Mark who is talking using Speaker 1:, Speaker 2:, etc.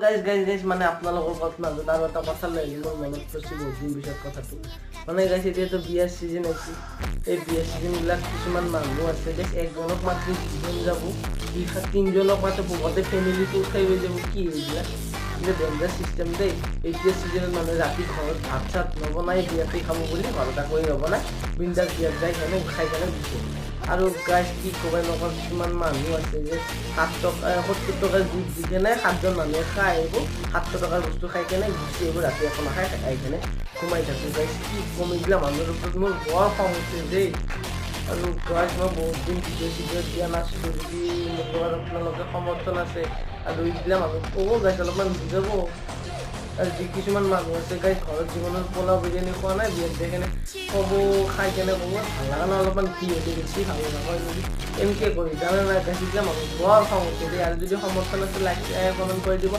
Speaker 1: guys মানে আপোনালোকৰ কথা মাজত আৰু এটা কথা লৈ আহিলে মোৰ মনত পৰিছে বহুত দিন পিছত কথাটো মানে গাইজ এতিয়াতো বিয়াৰ চিজন আহিছে এই বিয়াৰ চিজনবিলাক কিছুমান মানুহ আছে গাইজ একজনক মাত্ৰ দুজন যাব তিনিজনক মাত্ৰ বহুতে ফেমিলিটো উঠাই হৈ যাব কি এইবিলাক কিন্তু ডেঞ্জাৰ চিষ্টেম দেই এতিয়া চিজনত মানুহে ৰাতি ঘৰত ভাত চাত নবনাই বিয়াতে খাব বুলি ঘৰত আকৌ নবনাই বিন্দাছ বিয়াত যাই কেনে খাই কেনে গুচি আৰু গাইজ কি ক'ব এনেকুৱা কিছুমান মানুহ আছে যে 7 টকা 70 টকাৰ জুইত দি কেনে 7জন মানুহে খাই আহিব 700 টকাৰ বস্তু খাই কেনে গুচি আহিব ৰাতি একো নাখাই খাই কেনে সোমাই থাকোঁ গাইজ কি ক'ম এইবিলাক মানুহৰ ওপৰত মোৰ বৰ খং উঠে দেই আৰু গাইজ মই বহুত দিন ভিডিঅ' দিয়া নাছিলোঁ যদি মোৰ লগত আপোনালোকে সমৰ্থন আছে আৰু এইবিলাক মানুহ ক'ব গাইজ অলপমান বুজাব আৰু যি কিছুমান মানুহ আছে গাইজ ঘৰত জীৱনত পোলাও বিৰিয়ানী খোৱা নাই বিয়াত যাই কেনে ক'ব খাই কেনে ক'ব ভাল লগা নাই অলপমান কি হৈছে বেছি ভাল নহয় যদি এনেকৈ কৰি জানে নাই গাইজ এইবিলাক মানুহ বৰ খং উঠে দেই আৰু যদি সমৰ্থন আছে লাইক কমেণ্ট কৰি দিব